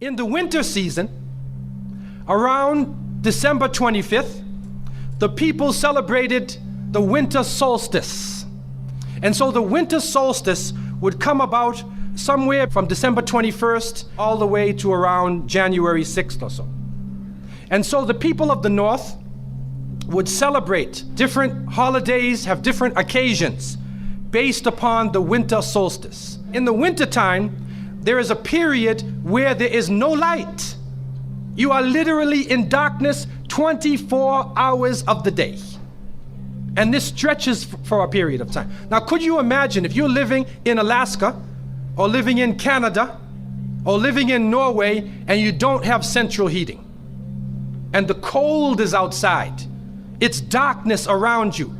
In the winter season, around December 25th, the people celebrated the winter solstice. And so the winter solstice would come about somewhere from December 21st all the way to around January 6th or so. And so the people of the north would celebrate different holidays, have different occasions based upon the winter solstice. In the wintertime, there is a period where there is no light. You are literally in darkness 24 hours of the day. And this stretches for a period of time. Now, could you imagine if you're living in Alaska or living in Canada or living in Norway and you don't have central heating and the cold is outside, it's darkness around you.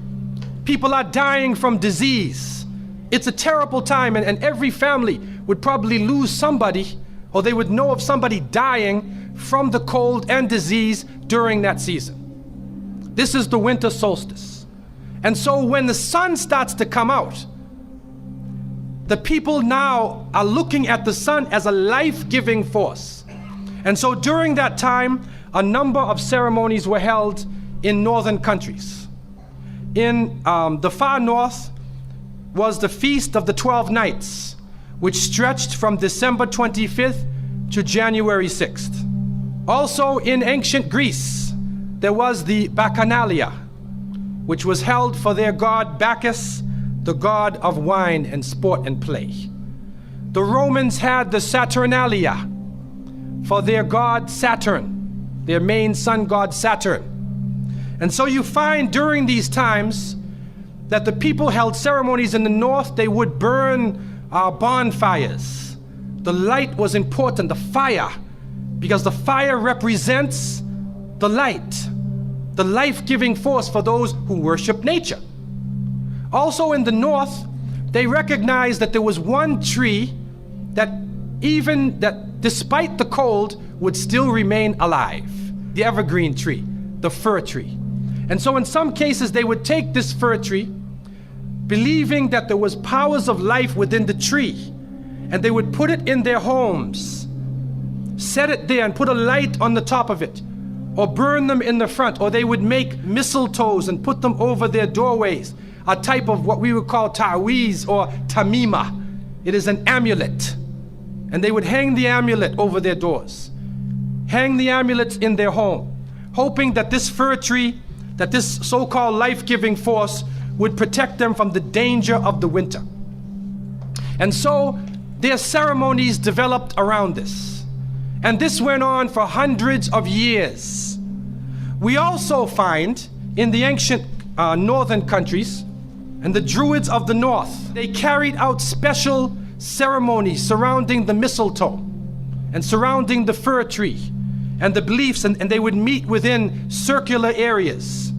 People are dying from disease. It's a terrible time, and every family would probably lose somebody, or they would know of somebody dying from the cold and disease during that season. This is the winter solstice. And so when the sun starts to come out, the people now are looking at the sun as a life-giving force. And so during that time, a number of ceremonies were held in northern countries. In the far north was the Feast of the 12 Nights, which stretched from December 25th to January 6th. Also in ancient Greece, there was the Bacchanalia, which was held for their god Bacchus, the god of wine and sport and play. The Romans had the Saturnalia for their god Saturn, their main sun god Saturn. And so you find during these times that the people held ceremonies in the north. They would burn bonfires. The light was important, the fire, because the fire represents the light, the life-giving force for those who worship nature. Also in the north, they recognized that there was one tree that despite the cold would still remain alive, the evergreen tree, the fir tree. And so in some cases they would take this fir tree, believing that there was powers of life within the tree, and they would put it in their homes, set it there and put a light on the top of it, or burn them in the front, or they would make mistletoes and put them over their doorways, a type of what we would call ta'weez or tamima. It is an amulet. And they would hang the amulet over their doors, hang the amulets in their home, hoping that this fir tree, that this so-called life-giving force would protect them from the danger of the winter. And so their ceremonies developed around this. And this went on for hundreds of years. We also find in the ancient northern countries, and the Druids of the north, they carried out special ceremonies surrounding the mistletoe and surrounding the fir tree and the beliefs, and they would meet within circular areas.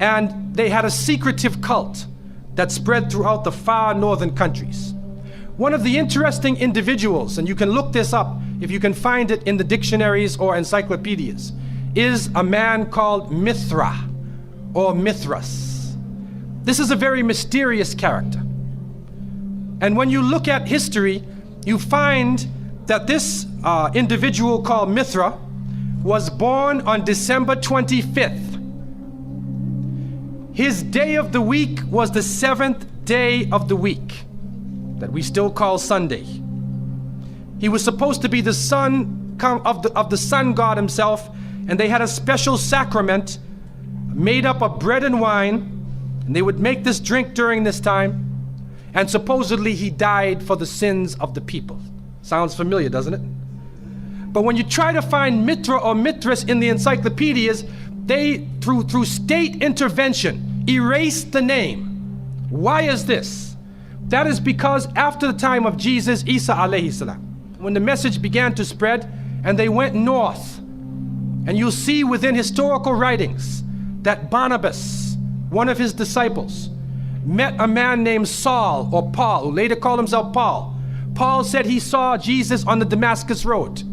And they had a secretive cult that spread throughout the far northern countries. One of the interesting individuals, and you can look this up if you can find it in the dictionaries or encyclopedias, is a man called Mithra or Mithras. This is a very mysterious character. And when you look at history, you find that this individual called Mithra was born on December 25th. His day of the week was the 7th day of the week, that we still call Sunday. He was supposed to be the son of the sun god himself, and they had a special sacrament made up of bread and wine, and they would make this drink during this time, and supposedly he died for the sins of the people. Sounds familiar, doesn't it? But when you try to find Mithra or Mithras in the encyclopedias, they, through state intervention, erased the name. Why is this? That is because after the time of Jesus, Isa alayhi salam, when the message began to spread and they went north, and you'll see within historical writings that Barnabas, one of his disciples, met a man named Saul or Paul, who later called himself Paul. Paul said he saw Jesus on the Damascus road,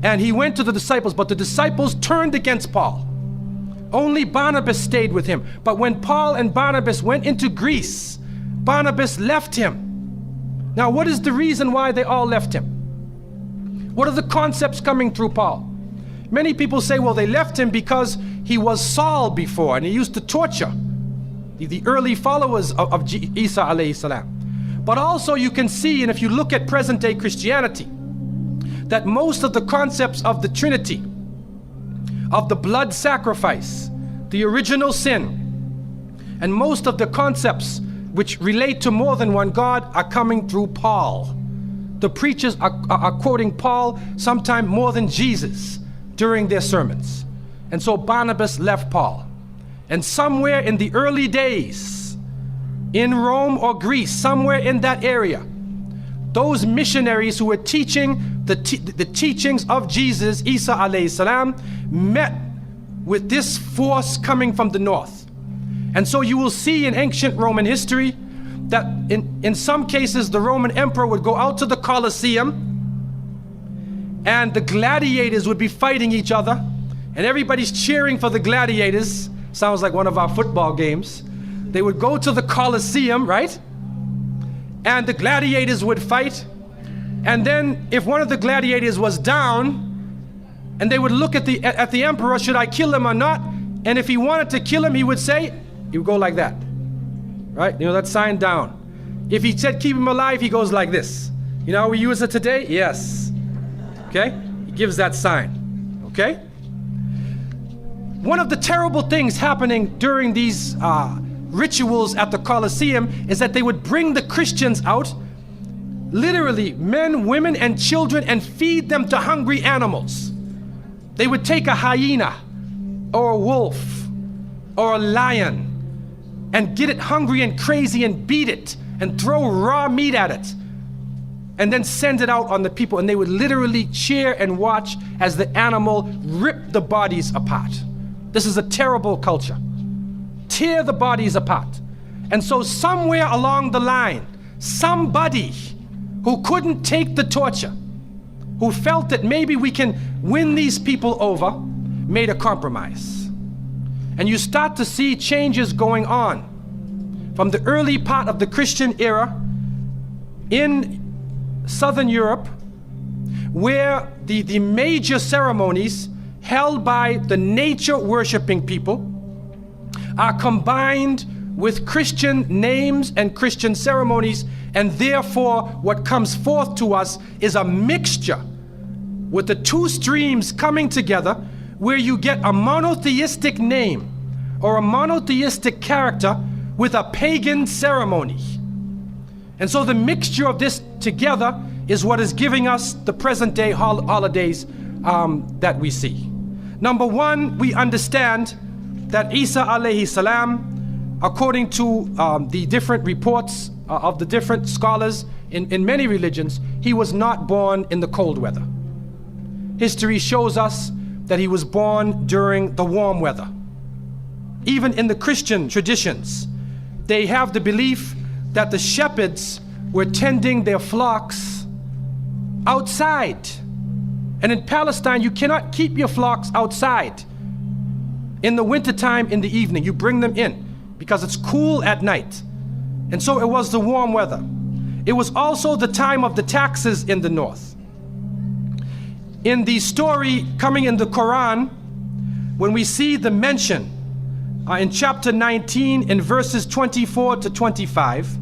and he went to the disciples, but the disciples turned against Paul. Only Barnabas stayed with him. But when Paul and Barnabas went into Greece, Barnabas left him. Now, what is the reason why they all left him? What are the concepts coming through Paul? Many people say, well, they left him because he was Saul before and he used to torture the early followers of Isa alayhi salam. But also you can see, and if you look at present day Christianity, that most of the concepts of the Trinity, of the blood sacrifice, the original sin, and most of the concepts which relate to more than one God are coming through Paul. The preachers are quoting Paul sometime more than Jesus during their sermons. And so Barnabas left Paul. And somewhere in the early days, in Rome or Greece, somewhere in that area, those missionaries who were teaching the teachings of Jesus, Isa alayhi salam, met with this force coming from the north. And so you will see in ancient Roman history that in some cases the Roman emperor would go out to the Colosseum and the gladiators would be fighting each other and everybody's cheering for the gladiators. Sounds like one of our football games. They would go to the Colosseum, right? And the gladiators would fight. And then if one of the gladiators was down, and they would look at the emperor, should I kill him or not? And if he wanted to kill him, he would say, he would go like that, right? You know, that sign down. If he said keep him alive, he goes like this. You know how we use it today? Yes. Okay? He gives that sign. Okay? One of the terrible things happening during these rituals at the Colosseum is that they would bring the Christians out, literally men, women, and children, and feed them to hungry animals. They would take a hyena or a wolf or a lion and get it hungry and crazy and beat it and throw raw meat at it and then send it out on the people, and they would literally cheer and watch as the animal ripped the bodies apart. This is a terrible culture. Tear the bodies apart. And so somewhere along the line, somebody who couldn't take the torture, who felt that maybe we can win these people over, made a compromise. And you start to see changes going on from the early part of the Christian era in Southern Europe, where the major ceremonies held by the nature worshiping people are combined with Christian names and Christian ceremonies, and therefore what comes forth to us is a mixture with the two streams coming together, where you get a monotheistic name or a monotheistic character with a pagan ceremony. And so the mixture of this together is what is giving us the present day holidays that we see. Number one, we understand that Isa alayhi salam, according to the different reports of the different scholars in many religions, he was not born in the cold weather. History shows us that he was born during the warm weather. Even in the Christian traditions, they have the belief that the shepherds were tending their flocks outside. And in Palestine, you cannot keep your flocks outside in the wintertime in the evening. You bring them in because it's cool at night. And so it was the warm weather. It was also the time of the taxes in the north. In the story coming in the Quran, when we see the mention in chapter 19 in verses 24 to 25,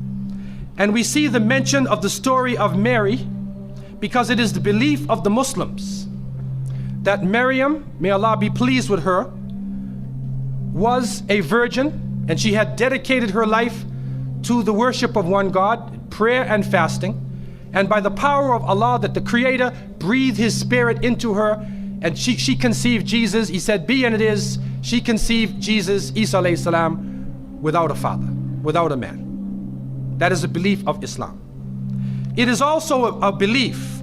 and we see the mention of the story of Mary, because it is the belief of the Muslims that Maryam, may Allah be pleased with her, was a virgin, and she had dedicated her life to the worship of one God, prayer and fasting. And by the power of Allah, that the Creator breathed His Spirit into her, and she conceived Jesus. He said, be and it is. She conceived Jesus, Isa alayhi salam, without a father, without a man. That is a belief of Islam. It is also a belief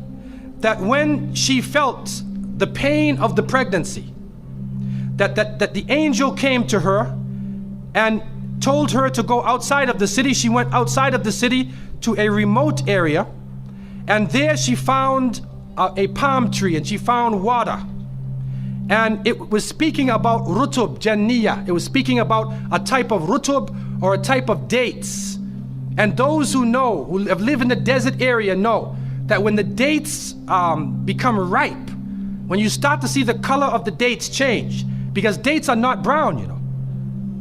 that when she felt the pain of the pregnancy, that the angel came to her and told her to go outside of the city. She went outside of the city to a remote area, and there she found a palm tree, and she found water. And it was speaking about rutub, janniya. It was speaking about a type of rutub, or a type of dates. And those who know, who have lived in the desert area, know that when the dates become ripe, when you start to see the color of the dates change, because dates are not brown, you know.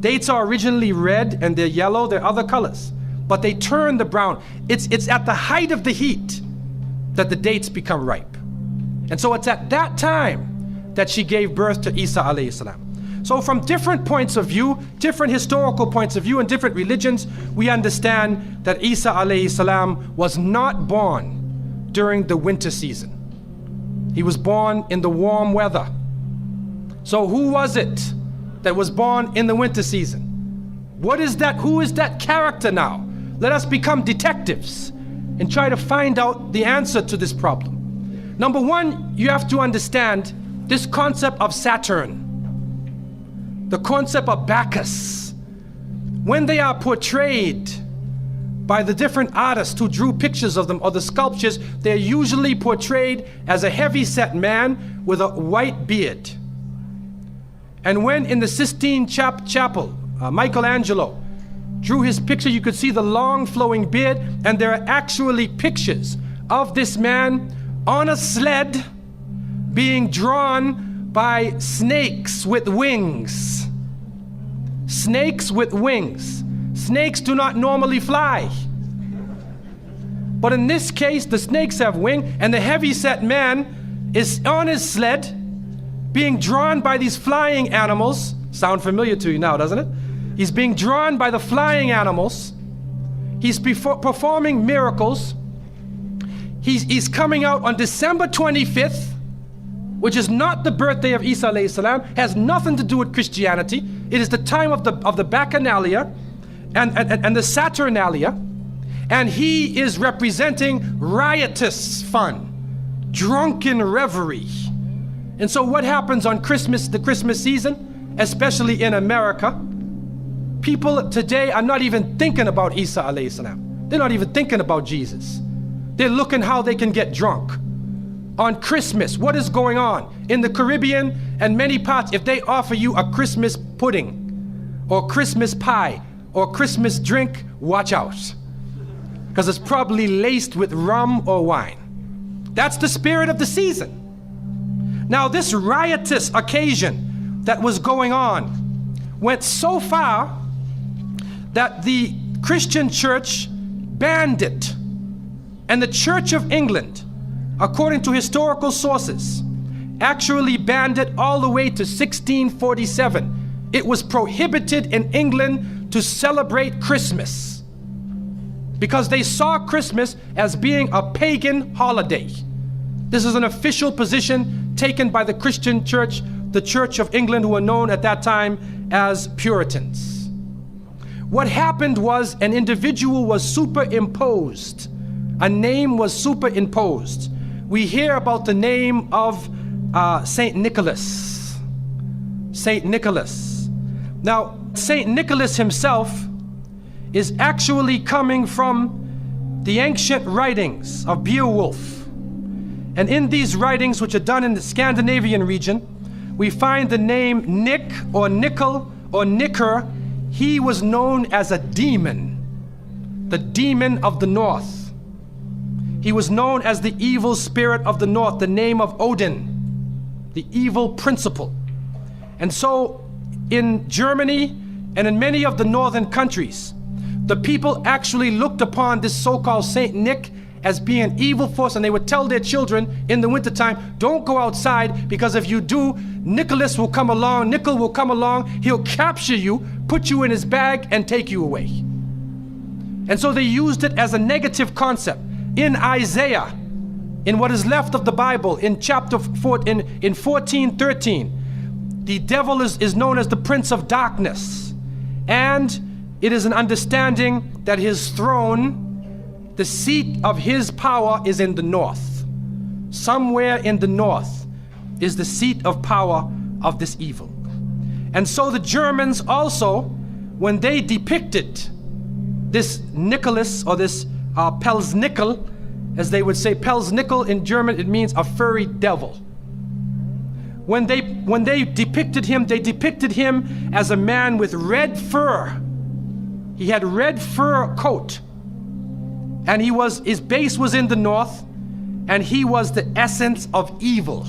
Dates are originally red and they're yellow, they're other colors, but they turn the brown. It's at the height of the heat that the dates become ripe. And so it's at that time that she gave birth to Isa alayhi salam. So from different points of view, different historical points of view and different religions, we understand that Isa alayhi salam was not born during the winter season. He was born in the warm weather. So who was it that was born in the winter season? What is that? Who is that character now? Let us become detectives and try to find out the answer to this problem. Number one, you have to understand this concept of Saturn, the concept of Bacchus. When they are portrayed by the different artists who drew pictures of them or the sculptures, they're usually portrayed as a heavy-set man with a white beard. And when in the Sistine Chapel, Michelangelo drew his picture, you could see the long flowing beard, and there are actually pictures of this man on a sled being drawn by snakes with wings. Snakes with wings. Snakes do not normally fly. But in this case, the snakes have wings, and the heavy-set man is on his sled being drawn by these flying animals. Sound familiar to you now, doesn't it? He's being drawn by the flying animals. He's performing miracles. He's coming out on December 25th, which is not the birthday of Isa alayhi salam, has nothing to do with Christianity. It is the time of the Bacchanalia and the Saturnalia, and he is representing riotous fun, drunken reverie. And so what happens on Christmas, the Christmas season, especially in America, people today are not even thinking about Isa alayhi salam. They're not even thinking about Jesus. They're looking how they can get drunk. On Christmas, what is going on? In the Caribbean and many parts, if they offer you a Christmas pudding or Christmas pie or Christmas drink, watch out. Because it's probably laced with rum or wine. That's the spirit of the season. Now, this riotous occasion that was going on went so far that the Christian church banned it. And the Church of England, according to historical sources, actually banned it all the way to 1647. It was prohibited in England to celebrate Christmas because they saw Christmas as being a pagan holiday. This is an official position taken by the Christian church, the Church of England, who were known at that time as Puritans. What happened was an individual was superimposed. A name was superimposed. We hear about the name of Saint Nicholas. Saint Nicholas. Now, Saint Nicholas himself is actually coming from the ancient writings of Beowulf. And in these writings, which are done in the Scandinavian region, we find the name Nick or Nickel or Nicker. He was known as a demon, the demon of the north. He was known as the evil spirit of the north, the name of Odin, the evil principle. And so in Germany and in many of the northern countries, the people actually looked upon this so-called Saint Nick as being an evil force, and they would tell their children in the wintertime, don't go outside, because if you do, Nicholas will come along, Nickel will come along, he'll capture you, put you in his bag, and take you away. And so they used it as a negative concept. In Isaiah, in what is left of the Bible, in chapter 4, in 14:13, the devil is known as the prince of darkness. And it is an understanding that his throne, the seat of his power, is in the north. Somewhere in the north is the seat of power of this evil. And so the Germans also, when they depicted this Nicholas, or this Pelsnickel, as they would say, Pelsnickel in German, it means a furry devil. When they depicted him, they depicted him as a man with red fur. He had red fur coat. And his base was in the north, and he was the essence of evil.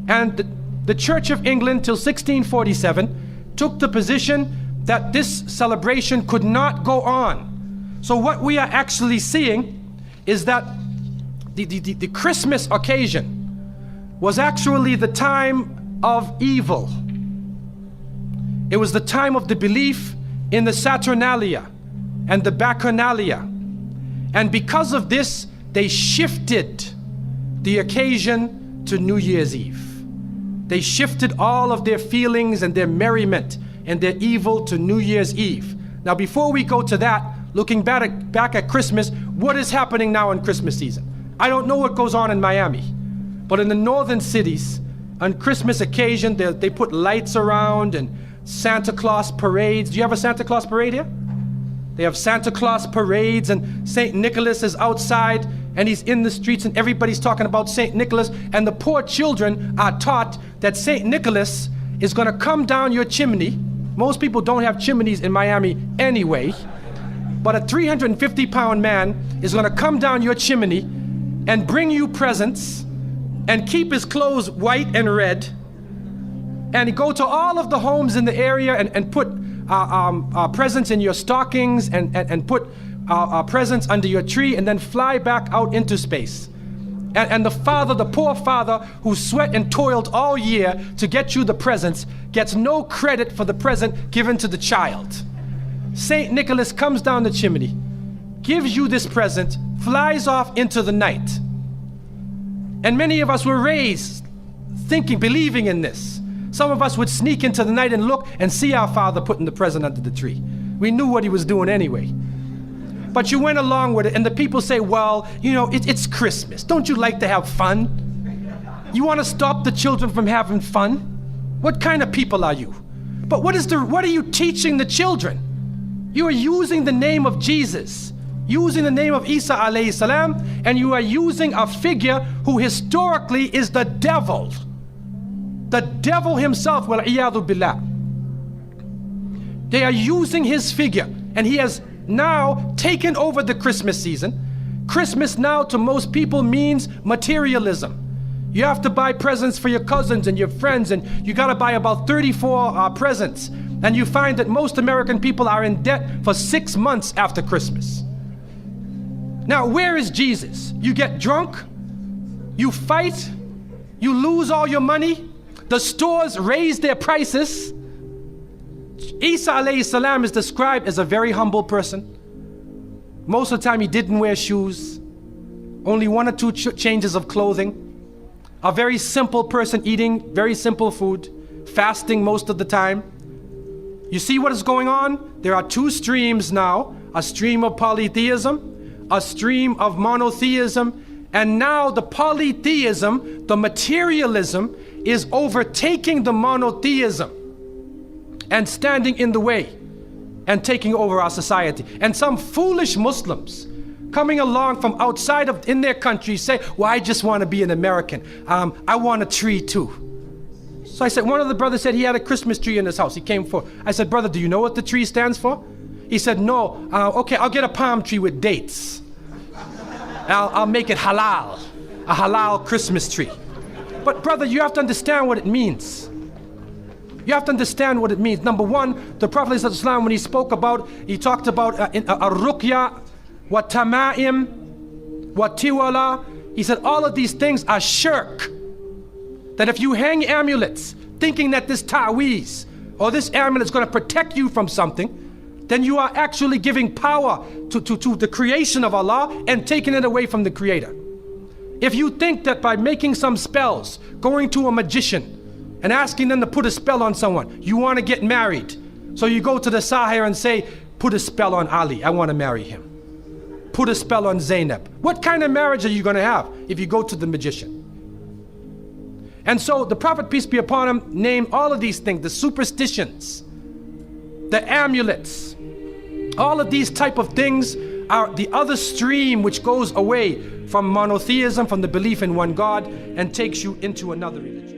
And the Church of England till 1647 took the position that this celebration could not go on. So what we are actually seeing is that the Christmas occasion was actually the time of evil. It was the time of the belief in the Saturnalia and the Bacchanalia. And because of this, they shifted the occasion to New Year's Eve. They shifted all of their feelings and their merriment and their evil to New Year's Eve. Now, before we go to that, looking back at Christmas, what is happening now in Christmas season? I don't know what goes on in Miami, but in the northern cities, on Christmas occasion, they put lights around and Santa Claus parades. Do you have a Santa Claus parade here? They have Santa Claus parades, and St. Nicholas is outside and he's in the streets and everybody's talking about St. Nicholas, and the poor children are taught that St. Nicholas is going to come down your chimney. Most people don't have chimneys in Miami anyway, but a 350-pound man is going to come down your chimney and bring you presents and keep his clothes white and red, and go to all of the homes in the area and put presents in your stockings and put presents under your tree, and then fly back out into space. And the poor father who sweat and toiled all year to get you the presents gets no credit for the present given to the child. St. Nicholas comes down the chimney, gives you this present, flies off into the night. And many of us were raised thinking, believing in this. Some of us would sneak into the night and look and see our father putting the present under the tree. We knew what he was doing anyway. But you went along with it, and the people say, well, you know, it's Christmas. Don't you like to have fun? You want to stop the children from having fun? What kind of people are you? But what are you teaching the children? You are using the name of Jesus, using the name of Isa alayhi salam, and you are using a figure who historically is the devil. The devil himself, wal-iyadhu billah. They are using his figure, and he has now taken over the Christmas season. Christmas now to most people means materialism. You have to buy presents for your cousins and your friends, and you got to buy about 34 presents. And you find that most American people are in debt for 6 months after Christmas. Now, where is Jesus? You get drunk, you fight, you lose all your money, the stores raise their prices. Isa alayhi salam is described as a very humble person. Most of the time he didn't wear shoes, only 1 or 2 changes of clothing. A very simple person eating very simple food, fasting most of the time. You see what is going on? There are 2 streams now, a stream of polytheism, a stream of monotheism, and now the polytheism, the materialism, is overtaking the monotheism and standing in the way and taking over our society. And some foolish Muslims coming along from outside of in their country say, well, I just want to be an American. I want a tree too. So I said, one of the brothers said he had a Christmas tree in his house. He came for, I said, brother, do you know what the tree stands for? He said, no. Okay, I'll get a palm tree with dates. I'll make it halal, a halal Christmas tree. But brother, you have to understand what it means. You have to understand what it means. Number one, the Prophet ﷺ, when he talked about a-ruqya, wa tama'im, wa tiwala, he said all of these things are shirk. That if you hang amulets thinking that this ta'weez or this amulet is going to protect you from something, then you are actually giving power to the creation of Allah and taking it away from the Creator. If you think that by making some spells, going to a magician and asking them to put a spell on someone, you want to get married, so you go to the Sahir and say, put a spell on Ali, I want to marry him. Put a spell on Zainab. What kind of marriage are you going to have if you go to the magician? And so the Prophet, peace be upon him, named all of these things, the superstitions, the amulets, all of these type of things are the other stream which goes away from monotheism, from the belief in one God, and takes you into another religion.